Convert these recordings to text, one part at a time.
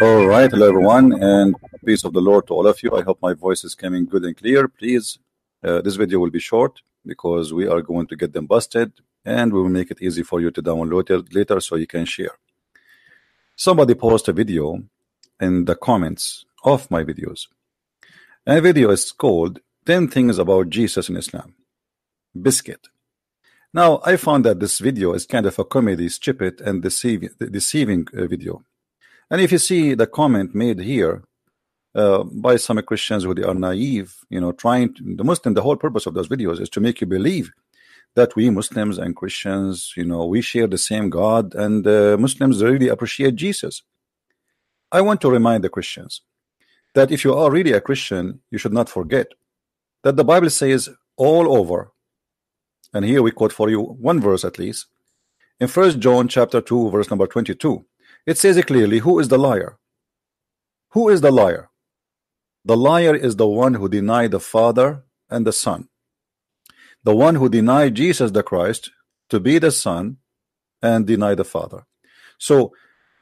All right, hello everyone, and peace of the Lord to all of you. I hope my voice is coming good and clear. Please, this video will be short because we are going to get them busted, and we will make it easy for you to download it later so you can share. Somebody posted a video in the comments of my videos. And the video is called 10 Things About Jesus in Islam. Biscuit. Now, I found that this video is kind of a comedy, stupid, and deceiving video. And if you see the comment made here by some Christians who they are naive, you know, the whole purpose of those videos is to make you believe that we Muslims and Christians, you know, we share the same God, and Muslims really appreciate Jesus. I want to remind the Christians that if you are really a Christian, you should not forget that the Bible says all over, and here we quote for you one verse at least, in 1 John chapter 2 verse number 22. It says it clearly, who is the liar? Who is the liar? The liar is the one who denied the Father and the Son. The one who denied Jesus the Christ to be the Son and deny the Father. So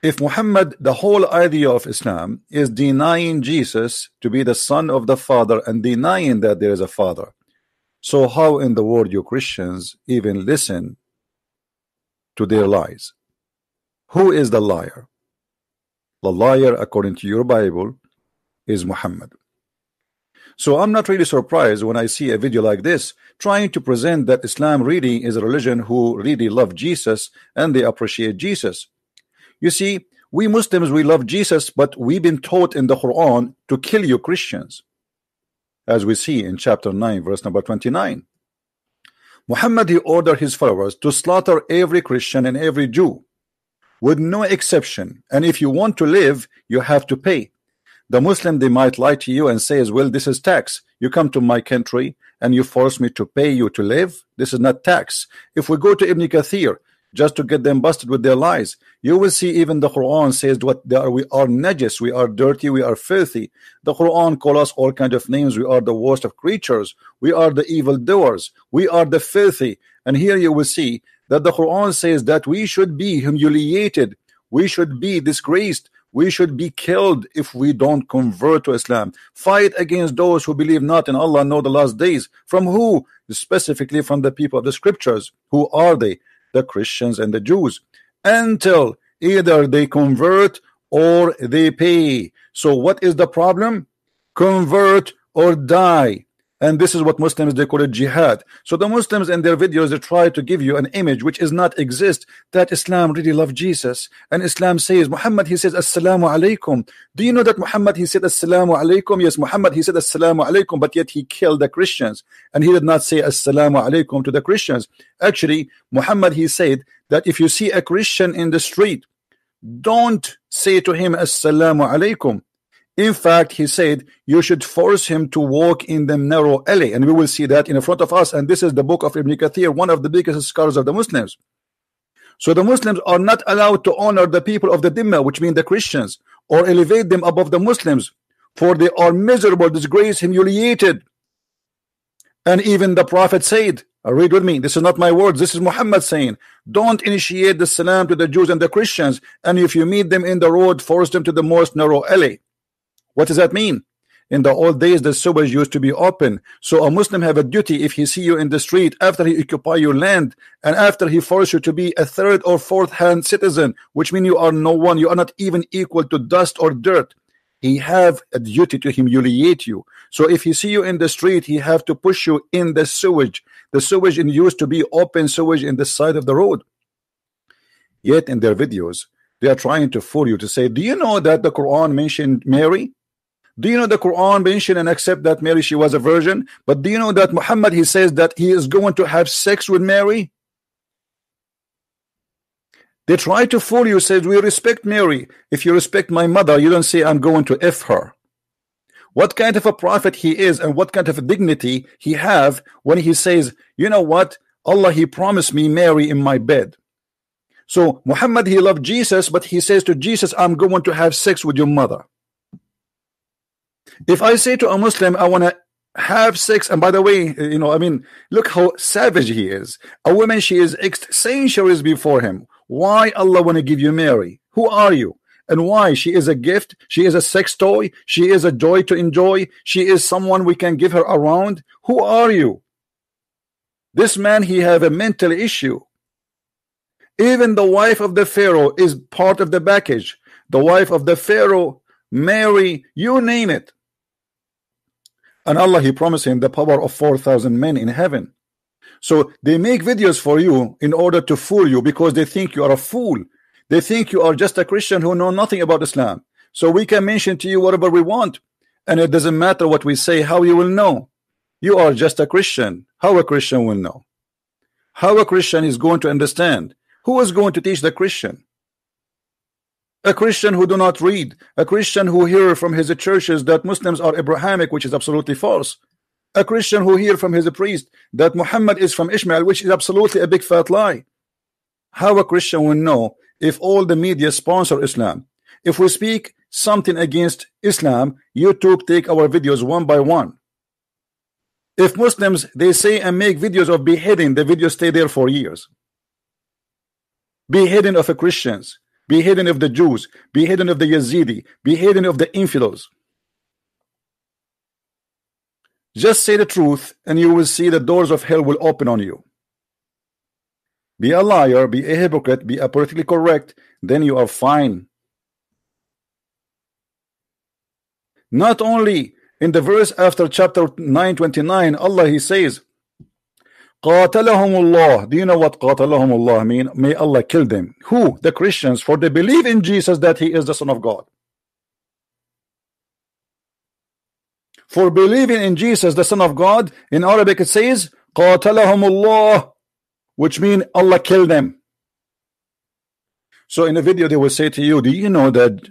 if Muhammad, the whole idea of Islam is denying Jesus to be the Son of the Father and denying that there is a Father, so how in the world you Christians even listen to their lies? Who is the liar? The liar, according to your Bible, is Muhammad. So I'm not really surprised when I see a video like this trying to present that Islam really is a religion who really love Jesus and they appreciate Jesus. You see, we Muslims, we love Jesus, but we've been taught in the Quran to kill you Christians, as we see in chapter 9 verse number 29. Muhammad, he ordered his followers to slaughter every Christian and every Jew with no exception, and if you want to live, you have to pay. The Muslim, they might lie to you and say as well, this is tax. You come to my country and you force me to pay you to live. This is not tax. If we go to Ibn Kathir just to get them busted with their lies, you will see even the Quran says what they are. We are najis, we are dirty, we are filthy. The Quran call us all kind of names. We are the worst of creatures. We are the evil doers. We are the filthy. And here you will see that the Quran says that we should be humiliated, we should be disgraced, we should be killed if we don't convert to Islam. Fight against those who believe not in Allah nor the last days. From who? Specifically from the people of the scriptures. Who are they? The Christians and the Jews. Until either they convert or they pay. So what is the problem? Convert or die. And this is what Muslims, they call it jihad. So the Muslims in their videos, they try to give you an image which is not exist, that Islam really love Jesus. And Islam says, Muhammad, he says assalamu alaikum. Do you know that Muhammad, he said assalamu alaikum? Yes, Muhammad, he said assalamu alaikum, but yet he killed the Christians, and he did not say assalamu alaikum to the Christians. Actually, Muhammad, he said that if you see a Christian in the street, don't say to him assalamu alaikum. In fact, he said you should force him to walk in the narrow alley, and we will see that in front of us. And this is the book of Ibn Kathir, one of the biggest scholars of the Muslims. So the Muslims are not allowed to honor the people of the Dhimma, which mean the Christians, or elevate them above the Muslims, for they are miserable, disgraced, humiliated. And even the Prophet said, read with me, this is not my words, this is Muhammad saying, don't initiate the salam to the Jews and the Christians, and if you meet them in the road, force them to the most narrow alley. What does that mean? In the old days, the sewage used to be open. So a Muslim have a duty if he see you in the street, after he occupy your land, and after he force you to be a third or fourth hand citizen, which means you are no one, you are not even equal to dust or dirt. He have a duty to humiliate you. So if he see you in the street, he have to push you in the sewage. The sewage used to be open sewage in the side of the road. Yet in their videos, they are trying to fool you to say, do you know that the Quran mentioned Mary? Do you know the Quran mentioned and accept that Mary, she was a virgin? But do you know that Muhammad, he says that he is going to have sex with Mary? They try to fool you, says we respect Mary. If you respect my mother, you don't say I'm going to F her. What kind of a prophet he is, and what kind of a dignity he have when he says, you know what, Allah, he promised me Mary in my bed. So Muhammad, he loved Jesus, but he says to Jesus, I'm going to have sex with your mother. If I say to a Muslim, I want to have sex. And by the way, you know, I mean, look how savage he is. A woman, she is centuries before him. Why Allah want to give you Mary? Who are you? And why? She is a gift, she is a sex toy, she is a joy to enjoy, she is someone we can give her around. Who are you? This man, he have a mental issue. Even the wife of the Pharaoh is part of the package. The wife of the Pharaoh, Mary, you name it. And Allah, he promised him the power of 4,000 men in heaven. So they make videos for you in order to fool you, because they think you are a fool. They think you are just a Christian who know nothing about Islam. So we can mention to you whatever we want, and it doesn't matter what we say. How you will know? You are just a Christian. How a Christian will know? How a Christian is going to understand? Who is going to teach the Christian? A Christian who do not read, a Christian who hear from his churches that Muslims are Abrahamic, which is absolutely false. A Christian who hear from his priest that Muhammad is from Ishmael, which is absolutely a big fat lie. How a Christian will know if all the media sponsor Islam? If we speak something against Islam, YouTube take our videos one by one. If Muslims, they say and make videos of beheading, the videos stay there for years. Beheading of the Christians, beheading of the Jews, beheading of the Yazidi, beheading of the infidels. Just say the truth and you will see the doors of hell will open on you. Be a liar, be a hypocrite, be a politically correct, then you are fine. Not only in the verse after chapter 9:29, Allah, he says, Qatalahumullah. Do you know what Qatalahumullah mean? May Allah kill them. Who? The Christians, for they believe in Jesus that he is the Son of God. For believing in Jesus, the Son of God, in Arabic it says Qatalahumullah, which means Allah kill them. So in the video they will say to you, do you know that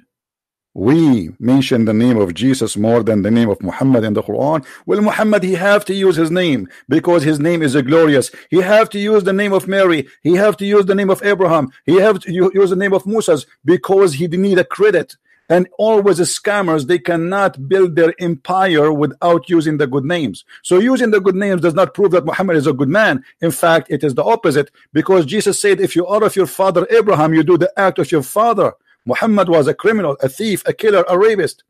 we mention the name of Jesus more than the name of Muhammad in the Quran? Well, Muhammad, he have to use his name because his name is glorious. He have to use the name of Mary. He have to use the name of Abraham. He have to use the name of Musa because he need a credit. And always the scammers, they cannot build their empire without using the good names. So using the good names does not prove that Muhammad is a good man. In fact, it is the opposite, because Jesus said, if you are of your father Abraham, you do the act of your father. Muhammad was a criminal, a thief, a killer, a rapist.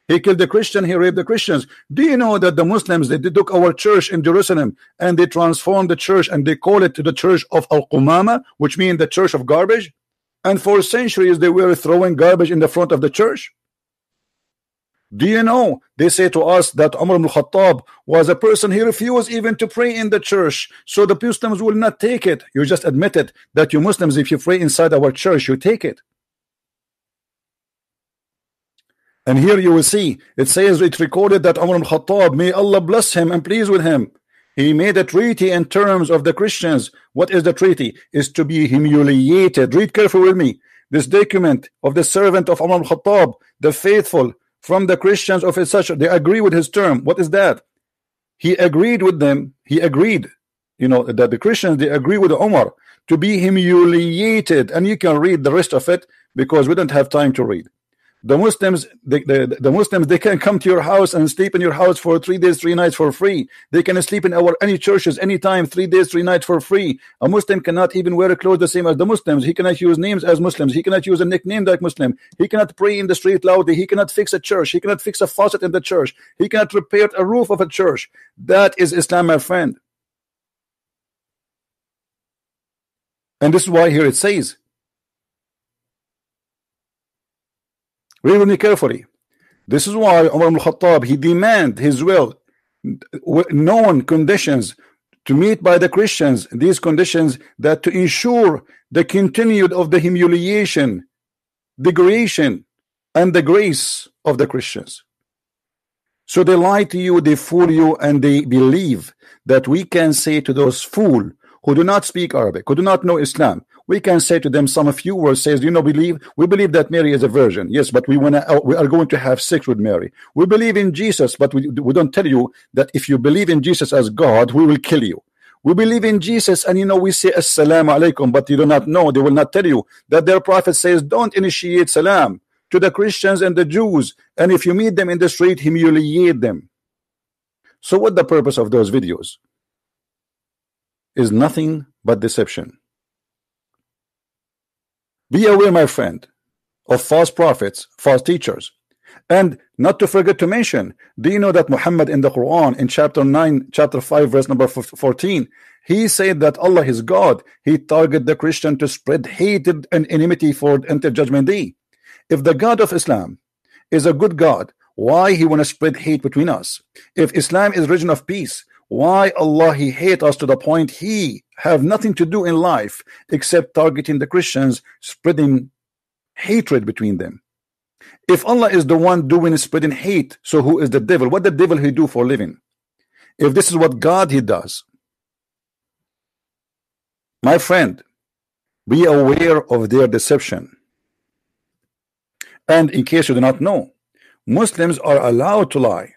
He killed the Christian, he raped the Christians. Do you know that the Muslims, they took our church in Jerusalem and they transformed the church and they call it the church of Al-Qumama, which means the church of garbage? And for centuries they were throwing garbage in the front of the church. Do you know, they say to us that Umar ibn Khattab was a person, he refused even to pray in the church, so the Muslims will not take it. You just admitted that you Muslims, if you pray inside our church, you take it. And here you will see, it says, it recorded that Umar ibn Khattab, may Allah bless him and please with him, he made a treaty in terms of the Christians. What is the treaty? Is to be humiliated. Read carefully with me. This document of the servant of Umar ibn Khattab, the faithful from the Christians of such, they agree with his term. What is that? He agreed with them. He agreed, you know, that the Christians, they agree with Umar to be humiliated. And you can read the rest of it because we don't have time to read. The Muslims, the Muslims, they can come to your house and sleep in your house for 3 days, 3 nights for free. They can sleep in our any churches anytime, 3 days, 3 nights for free. A Muslim cannot even wear clothes the same as the Muslims. He cannot use names as Muslims. He cannot use a nickname like Muslim. He cannot pray in the street loudly. He cannot fix a church. He cannot fix a faucet in the church. He cannot repair a roof of a church. That is Islam, my friend. And this is why here it says, read with me carefully. This is why Umar ibn Khattab, he demand his will, known conditions to meet by the Christians, these conditions that to ensure the continued of the humiliation, degradation, and the grace of the Christians. So they lie to you, they fool you, and they believe that we can say to those fools who do not speak Arabic, who do not know Islam, we can say to them some few words, says, you know, we believe that Mary is a virgin. Yes, but we are going to have sex with Mary. We believe in Jesus, but we don't tell you that if you believe in Jesus as God, we will kill you. We believe in Jesus, and you know, we say assalamu alaikum, but you do not know, they will not tell you that their prophet says, don't initiate salam to the Christians and the Jews, and if you meet them in the street, humiliate them. So what the purpose of those videos? Is nothing but deception. Be aware, my friend, of false prophets, false teachers. And not to forget to mention, do you know that Muhammad in the Quran in chapter 9, chapter 5, verse number 14, he said that Allah is God. He targeted the Christian to spread hatred and enmity for until judgment day. If the God of Islam is a good God, why he want to spread hate between us? If Islam is religion of peace, why Allah he hate us to the point he have nothing to do in life except targeting the Christians, spreading hatred between them? If Allah is the one doing spreading hate, so who is the devil? What the devil he do for living? If this is what God he does, my friend, be aware of their deception. And in case you do not know, Muslims are allowed to lie.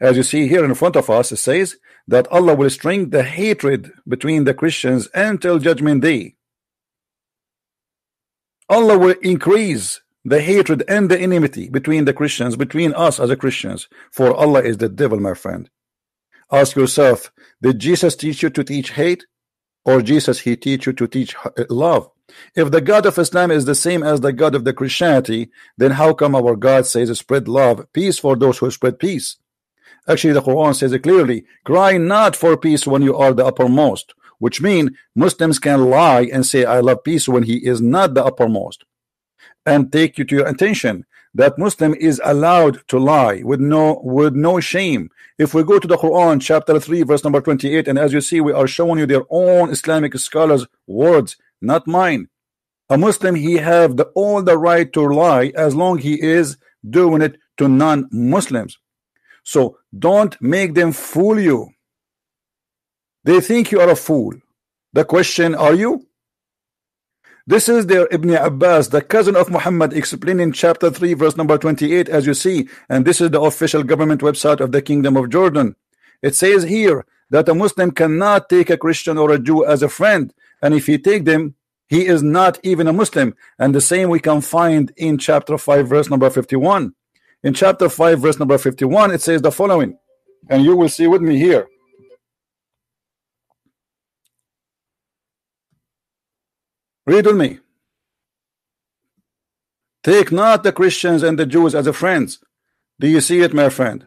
As you see here in front of us, it says that Allah will string the hatred between the Christians until judgment day. Allah will increase the hatred and the enmity between the Christians, between us as a Christians, for Allah is the devil, my friend. Ask yourself, did Jesus teach you to teach hate, or Jesus he teach you to teach love? If the God of Islam is the same as the God of the Christianity, then how come our God says spread love, peace for those who spread peace? Actually, the Quran says it clearly, cry not for peace when you are the uppermost, which means Muslims can lie and say I love peace when he is not the uppermost. And take you to your attention that Muslim is allowed to lie with no shame. If we go to the Quran chapter 3 verse number 28, and as you see we are showing you their own Islamic scholars words, not mine. A Muslim he have all the right to lie as long he is doing it to non-Muslims. So don't make them fool you. They think you are a fool. The question, are you? This is their Ibn Abbas, the cousin of Muhammad, explaining chapter 3 verse number 28, as you see, and this is the official government website of the Kingdom of Jordan. It says here that a Muslim cannot take a Christian or a Jew as a friend, and if he take them, he is not even a Muslim. And the same we can find in chapter 5 verse number 51. In chapter 5 verse number 51 it says the following, and you will see with me here. Read with me. Take not the Christians and the Jews as a friends. Do you see it, my friend?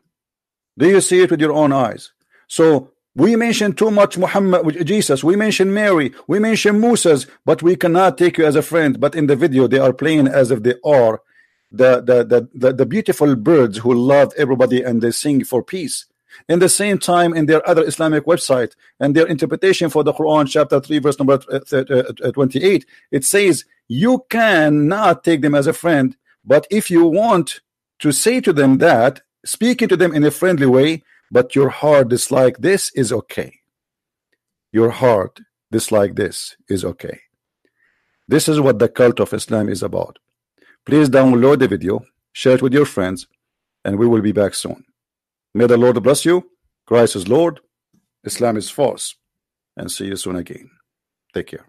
Do you see it with your own eyes? So we mention too much Muhammad, Jesus, we mention Mary, we mention Moses, but we cannot take you as a friend. But in the video they are playing as if they are the beautiful birds who love everybody and they sing for peace. In the same time, in their other Islamic website and their interpretation for the Quran chapter 3 verse number 28, it says you cannot take them as a friend, but if you want to say to them that, speaking to them in a friendly way, but your heart dislike this, is okay. Your heart dislike this is okay. This is what the cult of Islam is about. Please download the video, share it with your friends, and we will be back soon. May the Lord bless you. Christ is Lord, Islam is false, and see you soon again. Take care.